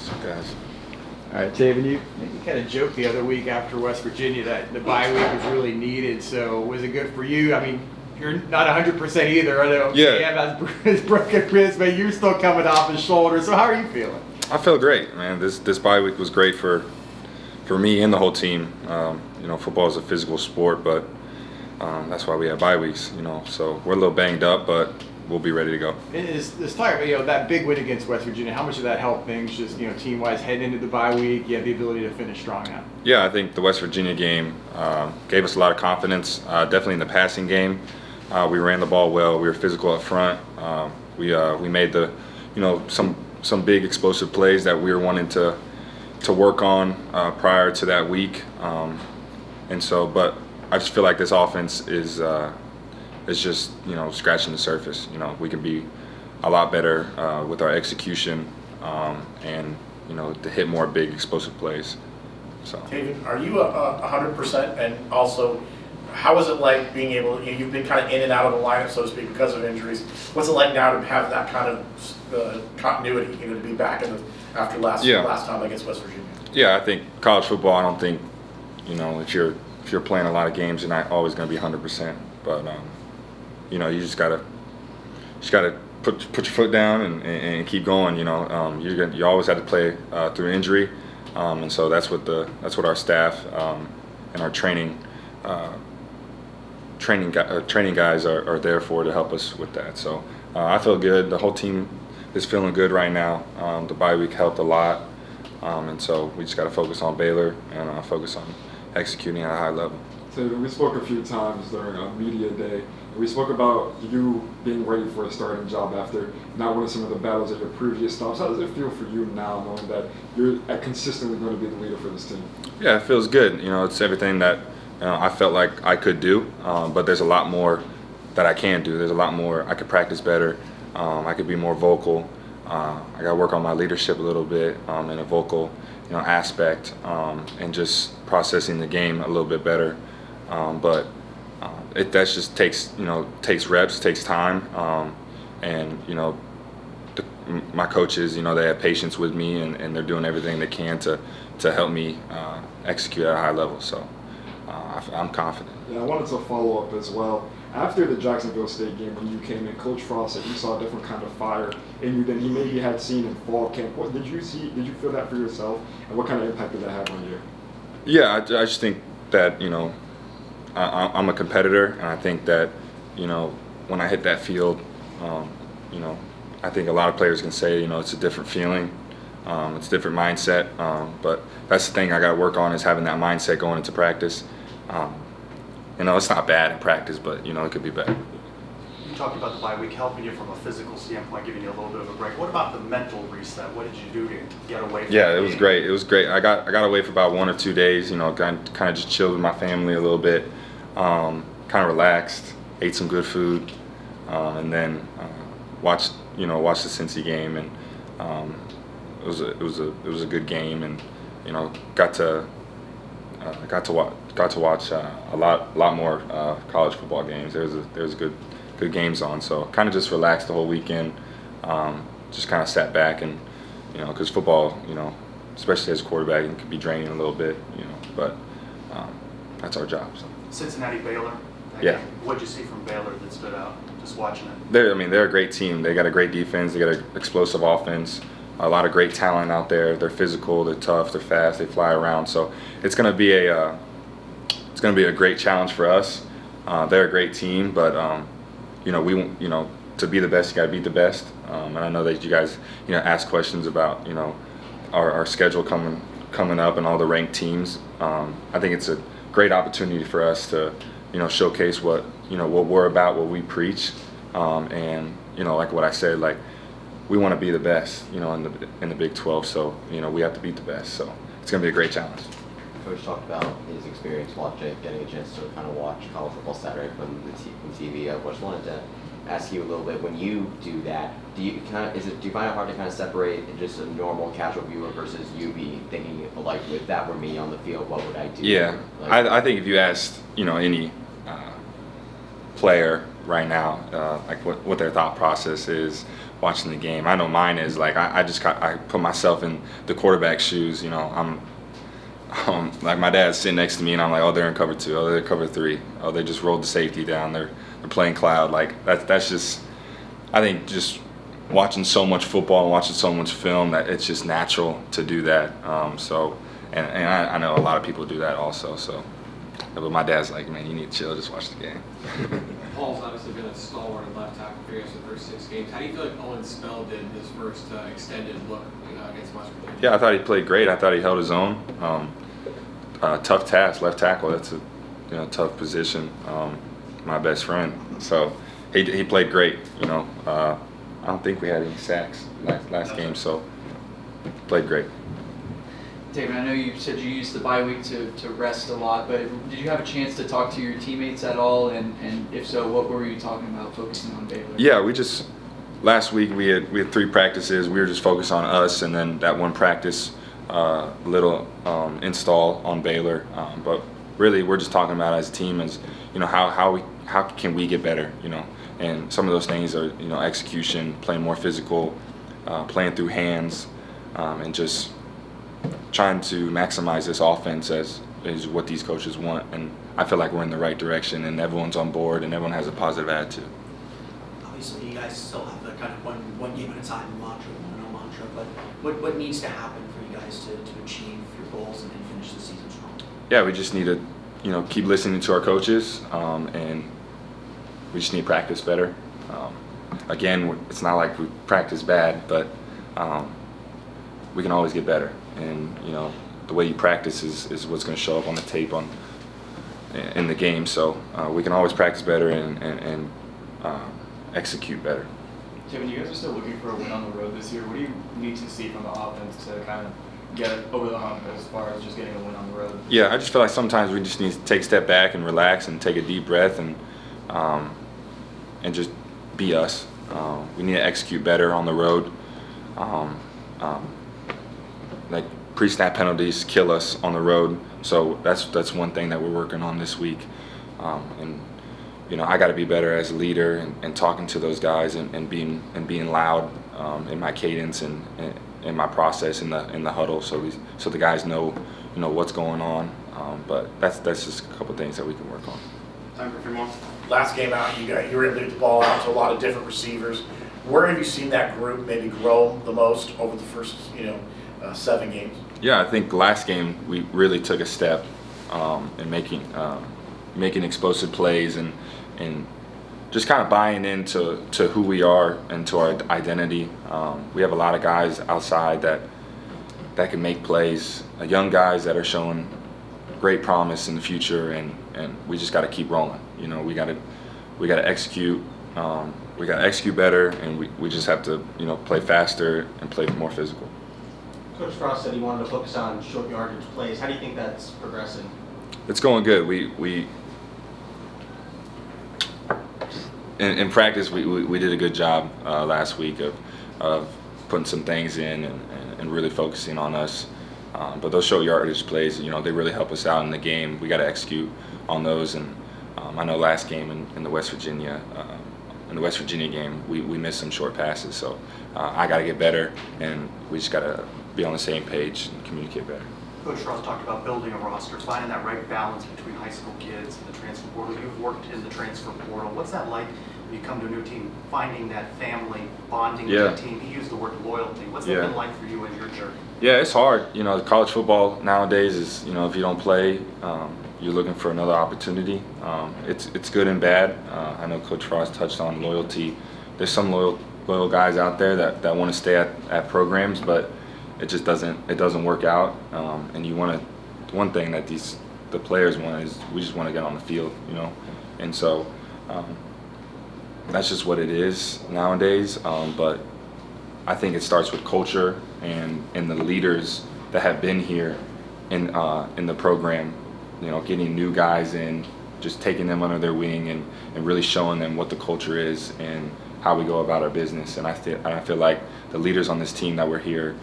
What's up, guys? All right, Tayven, you kind of joked the other week after West Virginia that the bye week was really needed. So was it good for you? I mean, you're not 100% either. I know Cam has his broken wrist, but you're still coming off his shoulder. So how are you feeling? I feel great, man. This bye week was great for me and the whole team. Football is a physical sport, but that's why we have bye weeks. So we're a little banged up, but we'll be ready to go. This time, that big win against West Virginia, how much of that helped things just, team-wise heading into the bye week? You have the ability to finish strong now. Yeah, I think the West Virginia game gave us a lot of confidence, definitely in the passing game. We ran the ball well. We were physical up front. We made some big explosive plays that we were wanting to work on prior to that week. But I just feel like this offense is just scratching the surface. We can be a lot better with our execution and to hit more big explosive plays. So. Tayven, are you 100%? And also, how is it like being able? You've been kind of in and out of the lineup, so to speak, because of injuries. What's it like now to have that kind of continuity? To be back after last time against West Virginia. Yeah, I think college football. I don't think if you're playing a lot of games, you're not always going to be 100%. But you just gotta put your foot down and keep going. You always have to play through injury, and so that's what our staff and our training guys are there for, to help us with that. So I feel good. The whole team is feeling good right now. The bye week helped a lot, and so we just got to focus on Baylor and focus on executing at a high level. So we spoke a few times during a media day. We spoke about you being ready for a starting job after not winning some of the battles at your previous stops. How does it feel for you now, knowing that you're consistently going to be the leader for this team? Yeah, it feels good. It's everything that I felt like I could do, but there's a lot more that I can do. There's a lot more. I could practice better. I could be more vocal. I got to work on my leadership a little bit in a vocal aspect, and just processing the game a little bit better. That just takes reps, takes time, and my coaches, they have patience with me, and they're doing everything they can to help me execute at a high level. So I'm confident. Yeah, I wanted to follow up as well. After the Jacksonville State game, when you came in, Coach Frost said you saw a different kind of fire in you than he maybe had seen in fall camp. What did you see? Did you feel that for yourself, and what kind of impact did that have on you? Yeah, I just think that I'm a competitor, and I think that when I hit that field, I think a lot of players can say it's a different feeling, it's a different mindset. But that's the thing I got to work on, is having that mindset going into practice. It's not bad in practice, but it could be better. You talked about the bye week helping you from a physical standpoint, giving you a little bit of a break. What about the mental reset? What did you do to get away from it was great. It was great. I got away for about 1 or 2 days, kind of just chilled with my family a little bit, kind of relaxed, ate some good food, and then watched the Cincy game, and it was a good game, and got to watch a lot more college football games. There was good games on, so kind of just relaxed the whole weekend. Just kind of sat back, and because football, especially as a quarterback, it can be draining a little bit, but that's our job. So. Cincinnati, Baylor. Yeah. What did you see from Baylor that stood out? Just watching it. They're a great team. They got a great defense. They got an explosive offense. A lot of great talent out there. They're physical. They're tough. They're fast. They fly around. So it's going to be a great challenge for us. They're a great team, but to be the best, you got to beat the best. And I know that you guys ask questions about our schedule coming up and all the ranked teams. I think it's a great opportunity for us to showcase what we're about, what we preach, and like what I said, like we want to be the best in the Big 12, so we have to beat the best, so it's going to be a great challenge. Coach talked about his experience getting a chance to kind of watch college football Saturday from TV. I just wanted to ask you a little bit, when you do that, do you find it hard to kind of separate just a normal casual viewer versus you be thinking, like, if that were me on the field, what would I do? Yeah, I think if you asked any player right now, like what their thought process is watching the game. I know mine is like I put myself in the quarterback's shoes. You know, I'm like my dad's sitting next to me, and I'm like, oh, they're in cover 2. Oh, they're in cover 3. Oh, they just rolled the safety down. They're playing cloud. Like that's just, I think just watching so much football and watching so much film that it's just natural to do that. And I know a lot of people do that also. So, but my dad's like, man, you need to chill, just watch the game. Paul's obviously been a stalwart in left tackle for you guys the first 6 games. How do you feel like Owen Spell did his first extended look against West Virginia? Yeah, I thought he played great. I thought he held his own. Tough task, left tackle. That's a tough position. My best friend. So he played great. I don't think we had any sacks last game, so played great. Tayven, I know you said you used the bye week to rest a lot, but did you have a chance to talk to your teammates at all? And if so, what were you talking about focusing on Baylor? Yeah, last week we had 3 practices. We were just focused on us, and then that one practice, little install on Baylor. But really, we're just talking about as a team, as how can we get better? And some of those things are execution, playing more physical, playing through hands, and just trying to maximize this offense is what these coaches want. And I feel like we're in the right direction, and everyone's on board, and everyone has a positive attitude. Obviously, you guys still have the kind of one game at a time mantra, no mantra, but what needs to happen for you guys to achieve your goals and finish the season strong? Yeah, we just need to keep listening to our coaches, and we just need to practice better. Again, it's not like we practice bad, but we can always get better. And the way you practice is what's going to show up on the tape in the game. So we can always practice better and execute better. Tayven, you guys are still looking for a win on the road this year. What do you need to see from the offense to kind of get it over the hump as far as just getting a win on the road? Yeah, I just feel like sometimes we just need to take a step back and relax and take a deep breath and just be us. We need to execute better on the road. Like pre-snap penalties kill us on the road, so that's one thing that we're working on this week. I got to be better as a leader and talking to those guys and being loud in my cadence and in my process in the huddle, so the guys know what's going on. But that's just a couple things that we can work on. Time for a few more. Last game out, you were able to get the ball out to a lot of different receivers. Where have you seen that group maybe grow the most over the first 7 games? Yeah, I think last game we really took a step in making explosive plays and just kind of buying into who we are and to our identity. We have a lot of guys outside that can make plays, young guys that are showing great promise in the future, and we just got to keep rolling. We got to execute. We got to execute better, and we just have to play faster and play more physical. Coach Frost said he wanted to focus on short yardage plays. How do you think that's progressing? It's going good. In practice, we did a good job last week of putting some things in and really focusing on us. But those short yardage plays, they really help us out in the game. We got to execute on those. And I know last game in the West Virginia game, we missed some short passes. So I got to get better, and we just got to be on the same page and communicate better. Coach Ross talked about building a roster, finding that right balance between high school kids and the transfer portal. You've worked in the transfer portal. What's that like when you come to a new team, finding that family, bonding with the team? He used the word loyalty. What's that been like for you in your journey? Yeah, it's hard. College football nowadays is, if you don't play, you're looking for another opportunity. It's good and bad. I know Coach Frost touched on loyalty. There's some loyal guys out there that want to stay at programs, but it just doesn't work out. And one thing that the players want is we just want to get on the field, and so that's just what it is nowadays. But I think it starts with culture and the leaders that have been here in the program, getting new guys in, just taking them under their wing and really showing them what the culture is and how we go about our business. And I feel like the leaders on this team that were here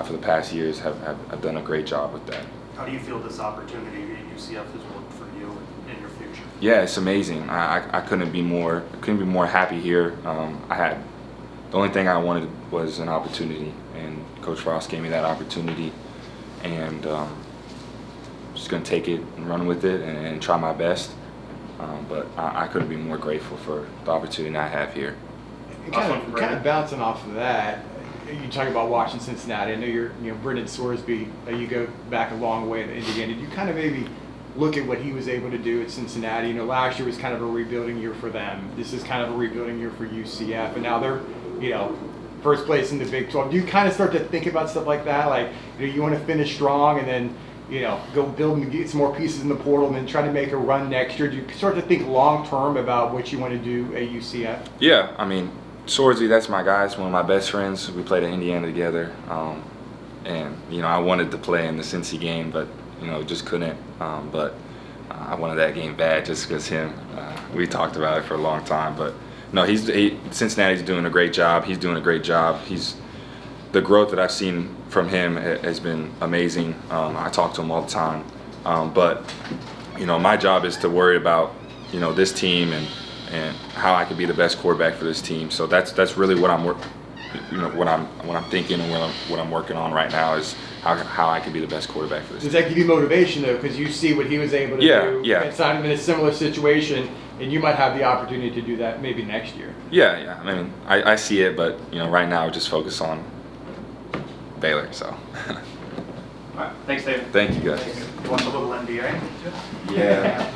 for the past years have done a great job with that. How do you feel this opportunity at UCF has worked for you in your future? Yeah, it's amazing. I couldn't be more happy here. I had the only thing I wanted was an opportunity, and Coach Frost gave me that opportunity, and just going to take it and run with it and try my best. But I couldn't be more grateful for the opportunity I have here. And kind of bouncing off of that, you talk about watching Cincinnati. I know you're, Brendan Sorsby. You go back a long way to Indiana. Did you kind of maybe look at what he was able to do at Cincinnati? Last year was kind of a rebuilding year for them. This is kind of a rebuilding year for UCF, and now they're, first place in the Big 12. Do you kind of start to think about stuff like that? Like, you want to finish strong and then, go build and get some more pieces in the portal and then try to make a run next year? Do you start to think long term about what you want to do at UCF? Yeah, I mean, Swordsy, that's my guy. He's one of my best friends. We played at Indiana together. And, I wanted to play in the Cincy game, but, just couldn't. But I wanted that game bad just because we talked about it for a long time. But, no, Cincinnati's doing a great job. He's doing a great job. The growth that I've seen from him has been amazing. I talk to him all the time. But, my job is to worry about, this team and how I can be the best quarterback for this team. So that's really what I'm thinking and what I'm working on right now is how I can be the best quarterback for this Does team. that give you motivation though? Because you see what he was able to do. Yeah. And sign him in a similar situation, and you might have the opportunity to do that maybe next year. Yeah. I mean, I see it, but right now I just focus on Baylor. So. All right, thanks, David. Thank you guys. You want a little NBA? Yeah.